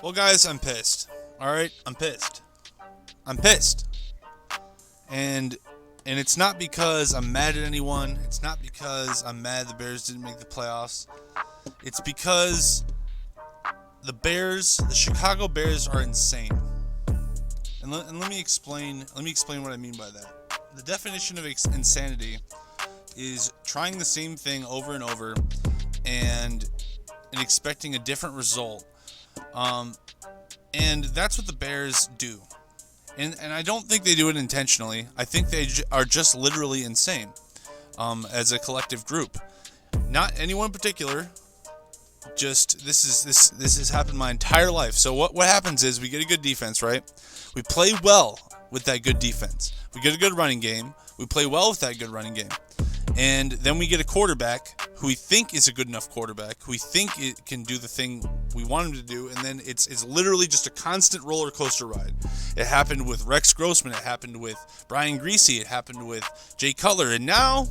Well, guys, I'm pissed. All right, I'm pissed. I'm pissed, and it's not because I'm mad at anyone. It's not because I'm mad the Bears didn't make the playoffs. It's because the Chicago Bears, are insane. And let me explain. Let me explain what I mean by that. The definition of insanity is trying the same thing over and over, and expecting a different result. And that's what the Bears do. And I don't think they do it intentionally. I think they are just literally insane as a collective group. Not anyone in particular. Just this has happened my entire life. So what happens is we get a good defense, right? We play well with that good defense. We get a good running game. We play well with that good running game. And then we get a quarterback who we think is a good enough quarterback, who we think it can do the thing we want him to do, and then it's literally just a constant roller coaster ride. It happened with Rex Grossman, it happened with Brian Griese, it happened with Jay Cutler, and now,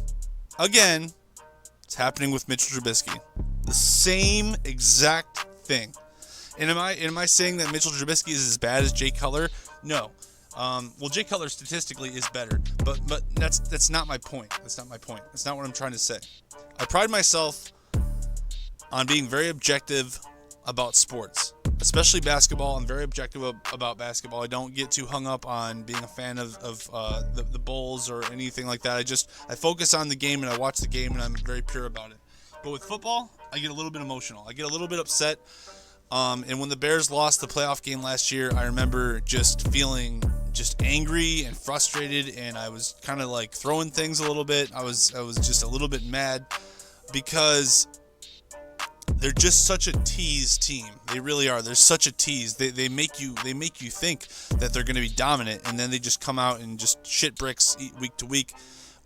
again, it's happening with Mitchell Trubisky. The same exact thing. And am I saying that Mitchell Trubisky is as bad as Jay Cutler? No. Well, Jay Cutler statistically is better, but that's not my point. That's not my point. That's not what I'm trying to say. I pride myself on being very objective about sports, especially basketball. I'm very objective about basketball. I don't get too hung up on being a fan of the Bulls or anything like that. I focus on the game and I watch the game and I'm very pure about it. But with football, I get a little bit emotional. I get a little bit upset. And when the Bears lost the playoff game last year, I remember just feeling just angry and frustrated, and I was kind of like throwing things a little bit. I was just a little bit mad because they're just such a tease team. They really are. They're such a tease. They make you think that they're going to be dominant, and then they just come out and just shit bricks week to week.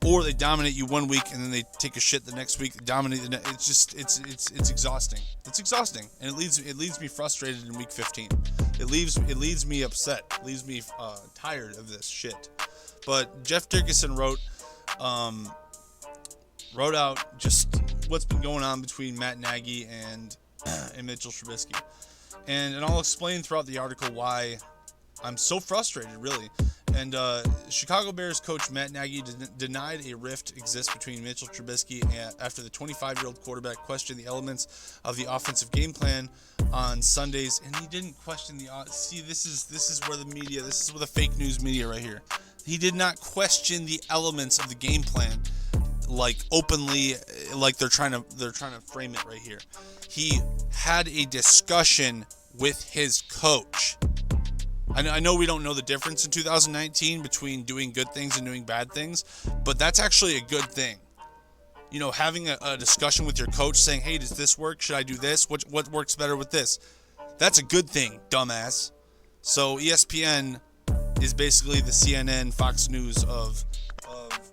Or they dominate you one week and then they take a shit the next week. Dominate the next. It's exhausting. It's exhausting, and it leaves me frustrated in week 15. It leaves me upset. It leaves me tired of this shit. But Jeff Dickerson wrote out just what's been going on between Matt Nagy and Mitchell Trubisky, and I'll explain throughout the article why I'm so frustrated, really. And Chicago Bears coach Matt Nagy denied a rift exists between Mitchell Trubisky after the 25-year-old quarterback questioned the elements of the offensive game plan on Sundays. And he didn't question the see. This is where the media. This is where the fake news media right here. He did not question the elements of the game plan like openly, like they're trying to frame it right here. He had a discussion with his coach. I know we don't know the difference in 2019 between doing good things and doing bad things, but that's actually a good thing. You know, having a discussion with your coach saying, hey, does this work? Should I do this? What works better with this? That's a good thing, dumbass. So ESPN is basically the CNN, Fox News of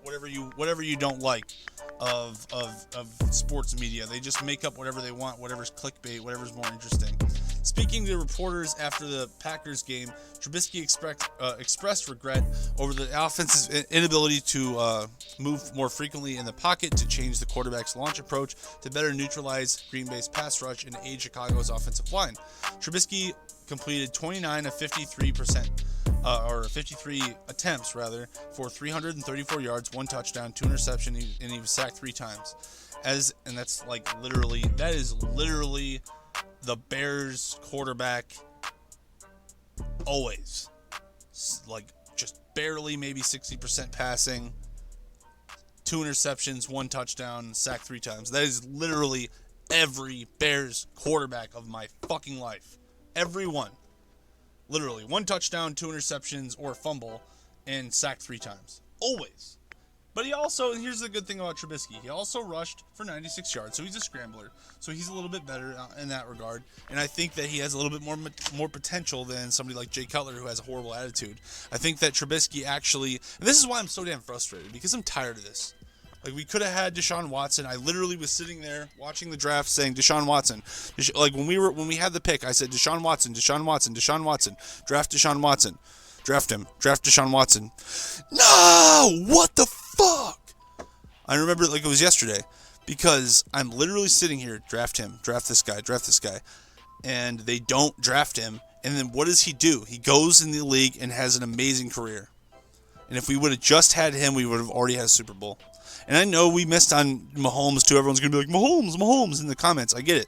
whatever you don't like of sports media. They just make up whatever they want, whatever's clickbait, whatever's more interesting. Speaking to reporters after the Packers game, Trubisky expressed regret over the offense's inability to move more frequently in the pocket, to change the quarterback's launch approach, to better neutralize Green Bay's pass rush, and aid Chicago's offensive line. Trubisky completed 29 of 53%, or 53 attempts, rather, for 334 yards, 1 touchdown, 2 interceptions, and he was sacked 3 times. That is literally the Bears quarterback always. Like, just barely, maybe 60% passing, 2 interceptions, 1 touchdown, sacked 3 times. That is literally every Bears quarterback of my fucking life. Every one. Literally, 1 touchdown, 2 interceptions, or a fumble, and sacked 3 times. Always. But he also, here's the good thing about Trubisky, he also rushed for 96 yards, so he's a scrambler. So he's a little bit better in that regard. And I think that he has a little bit more potential than somebody like Jay Cutler, who has a horrible attitude. I think that Trubisky actually, and this is why I'm so damn frustrated, because I'm tired of this. Like, we could have had Deshaun Watson. I literally was sitting there watching the draft saying Deshaun Watson. Like, when we had the pick, I said Deshaun Watson, draft Deshaun Watson. Draft him. Draft Deshaun Watson. No! What the fuck? I remember it like it was yesterday, because I'm literally sitting here, draft him, draft this guy. and they don't draft him. And then what does he do? He goes in the league and has an amazing career. And if we would have just had him, we would have already had a Super Bowl. And I know we missed on Mahomes too. Everyone's going to be like, Mahomes in the comments. I get it.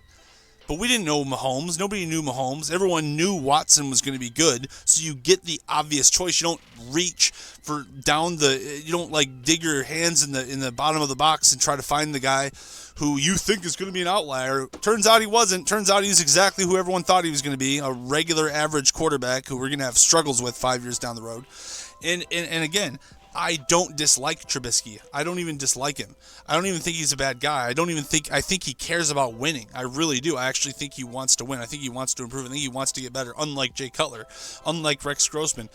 But we didn't know Mahomes. Nobody knew Mahomes. Everyone knew Watson was going to be good. So you get the obvious choice. You don't reach for down the. You don't like dig your hands in the bottom of the box and try to find the guy who you think is going to be an outlier. Turns out he wasn't. Turns out he's exactly who everyone thought he was going to be, a regular average quarterback who we're going to have struggles with 5 years down the road. And again, I don't dislike Trubisky. I don't even dislike him. I don't even think he's a bad guy. I think he cares about winning. I really do. I actually think he wants to win. I think he wants to improve. I think he wants to get better, unlike Jay Cutler, unlike Rex Grossman.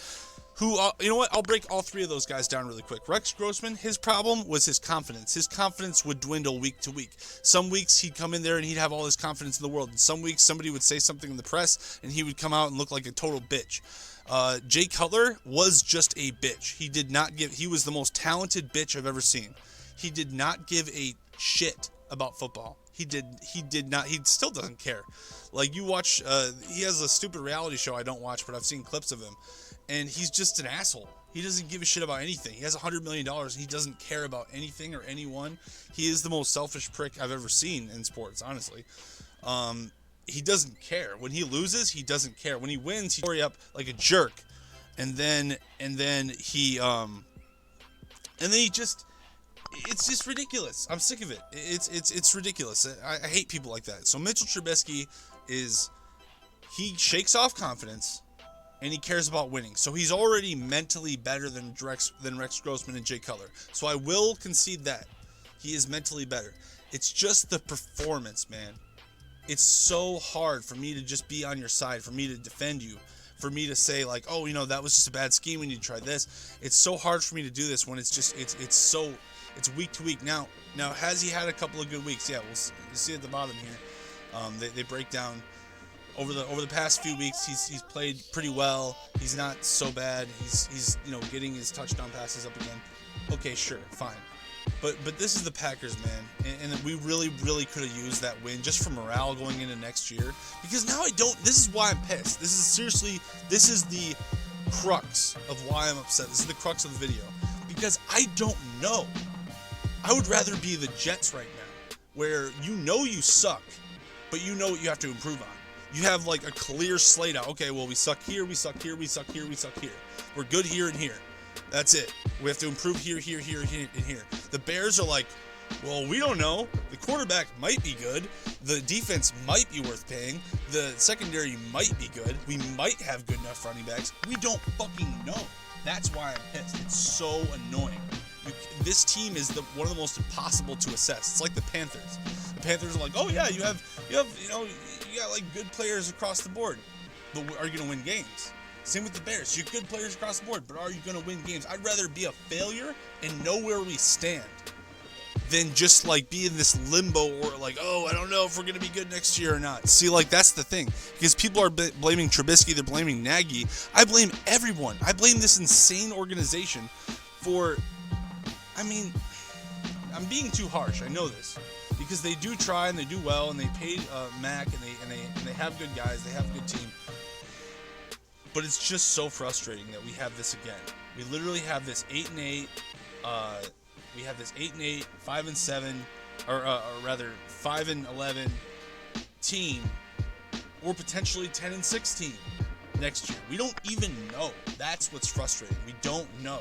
Who, you know what? I'll break all three of those guys down really quick. Rex Grossman, his problem was his confidence. His confidence would dwindle week to week. Some weeks he'd come in there and he'd have all his confidence in the world. And some weeks somebody would say something in the press and he would come out and look like a total bitch. Jay Cutler was just a bitch. He was the most talented bitch I've ever seen. He did not give a shit about football. He still doesn't care. Like, you watch, he has a stupid reality show I don't watch, but I've seen clips of him. And he's just an asshole. He doesn't give a shit about anything. He has $100 million. He doesn't care about anything or anyone. He is the most selfish prick I've ever seen in sports, honestly. He doesn't care. When he loses, he doesn't care. When he wins, he story up like a jerk. And then he just, it's just ridiculous. I'm sick of it. It's ridiculous. I hate people like that. So Mitchell Trubisky he shakes off confidence and he cares about winning. So he's already mentally better than Rex Grossman and Jay Cutler. So I will concede that. He is mentally better. It's just the performance, man. It's so hard for me to just be on your side, for me to defend you, for me to say like, oh, that was just a bad scheme. We need to try this. It's so hard for me to do this when it's just it's week to week. Now has he had a couple of good weeks? Yeah, you see at the bottom here. They break down over the past few weeks. He's played pretty well. He's not so bad. He's getting his touchdown passes up again. Okay, sure, fine. But this is the Packers, man, and we really, really could have used that win just for morale going into next year. Because now this is why I'm pissed. This is the crux of why I'm upset. This is the crux of the video. Because I don't know. I would rather be the Jets right now, where you suck, but you know what you have to improve on. You have like a clear slate out. Okay, well, we suck here, we suck here, we suck here, we suck here. We're good here and here. That's it. We have to improve here, here, here, here, and here. The Bears are like, well, we don't know. The quarterback might be good. The defense might be worth paying. The secondary might be good. We might have good enough running backs. We don't fucking know. That's why I'm pissed. It's so annoying. This team is one of the most impossible to assess. It's like the Panthers. The Panthers are like, oh yeah, you got like good players across the board, but are you gonna win games? Same with the Bears. You have good players across the board, but are you going to win games? I'd rather be a failure and know where we stand than just like be in this limbo or like, oh, I don't know if we're going to be good next year or not. See, like that's the thing. Because people are blaming Trubisky, they're blaming Nagy. I blame everyone. I blame this insane organization for, I'm being too harsh. I know this. Because they do try and they do well and they paid Mac and they have good guys. They have a good team. But it's just so frustrating that we have this again. We literally have this 8-8. We have this 8-8, 5-7, or rather 5-11 team, or potentially 10-16 next year. We don't even know. That's what's frustrating. We don't know.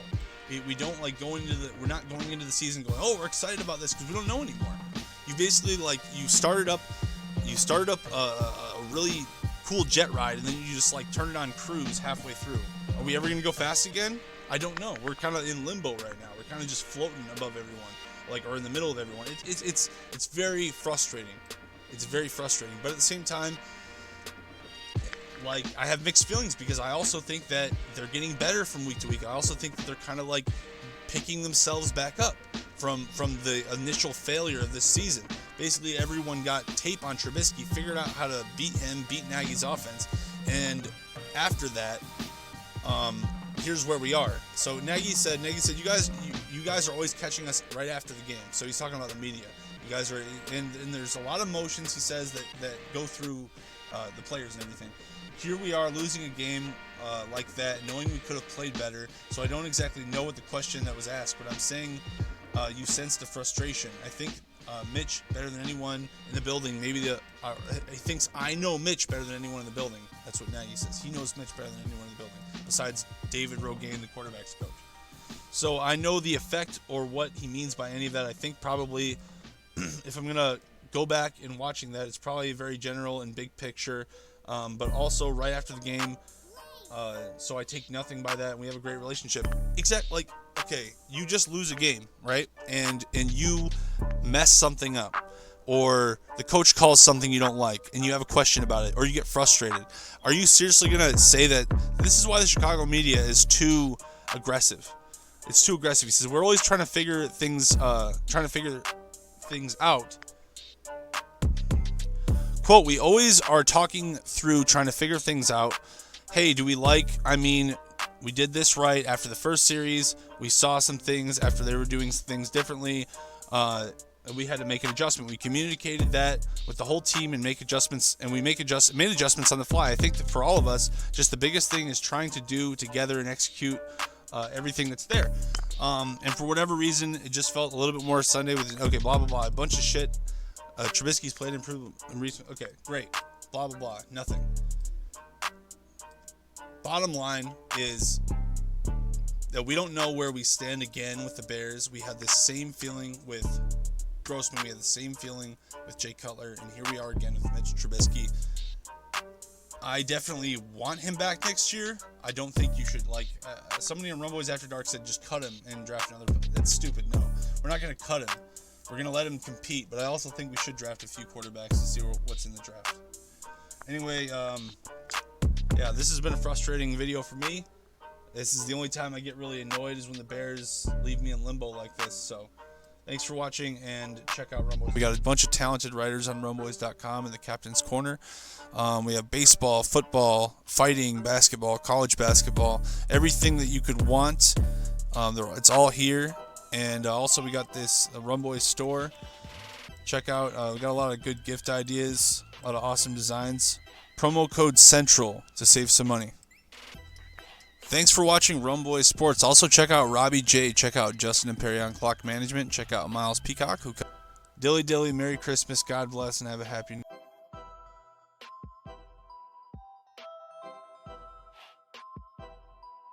We don't like we're not going into the season going, oh, we're excited about this because we don't know anymore. You basically you started up a really cool jet ride, and then you just like turn it on cruise halfway through. Are we ever gonna go fast again? I don't know. We're kind of in limbo right now. We're kind of just floating above everyone, or in the middle of everyone. It's very frustrating. It's very frustrating. But at the same time, like, I have mixed feelings because I also think that they're getting better from week to week. I also think that they're kind of like picking themselves back up from the initial failure of this season. Basically, everyone got tape on Trubisky, figured out how to beat Nagy's offense, and after that, here's where we are. So Nagy said, you guys are always catching us right after the game. So he's talking about the media. You guys are, and there's a lot of motions, he says, that go through the players and everything. Here we are losing a game like that, knowing we could have played better. So I don't exactly know what the question that was asked, but I'm saying you sense the frustration. I think Mitch, better than anyone in the building, maybe he thinks I know Mitch better than anyone in the building. That's what Nagy says. He knows Mitch better than anyone in the building, besides David Rogaine, the quarterback's coach. So I know the effect or what he means by any of that. I think probably, if I'm going to go back and watching that, it's probably very general and big picture, but also right after the game. So I take nothing by that, and we have a great relationship. Except, like, okay, you just lose a game, right? And you mess something up, or the coach calls something you don't like, and you have a question about it, or you get frustrated. Are you seriously going to say that this is why the Chicago media is too aggressive? It's too aggressive. He says we're always trying to figure things out. Quote, we always are talking through trying to figure things out. Hey, do we we did this right after the first series. We saw some things after they were doing things differently. We had to make an adjustment. We communicated that with the whole team and make adjustments, and we made adjustments on the fly. I think that for all of us, just the biggest thing is trying to do together and execute everything that's there. And for whatever reason, it just felt a little bit more Sunday with, okay, blah, blah, blah, a bunch of shit. Trubisky's played improved in recent. Okay, great. Blah, blah, blah. Nothing. Bottom line is that we don't know where we stand again with the Bears. We had the same feeling with Grossman. We had the same feeling with Jay Cutler. And here we are again with Mitch Trubisky. I definitely want him back next year. I don't think you should, somebody in Rumboys After Dark said just cut him and draft another. That's stupid. No, we're not going to cut him. We're going to let him compete. But I also think we should draft a few quarterbacks to see what's in the draft. Anyway, yeah, this has been a frustrating video for me. This is the only time I get really annoyed is when the Bears leave me in limbo like this. So thanks for watching, and check out Rumboys. We got a bunch of talented writers on rumboys.com in the Captain's Corner. We have baseball, football, fighting, basketball, college basketball, everything that you could want. It's all here. And also we got this Rumboys store. Check out, we got a lot of good gift ideas, a lot of awesome designs. Promo code CENTRAL to save some money. Thanks for watching Rumboys Sports. Also check out Robbie J. Check out Justin Imperion Clock Management. Check out Miles Peacock. Dilly Dilly, Merry Christmas, God bless, and have a happy New Year.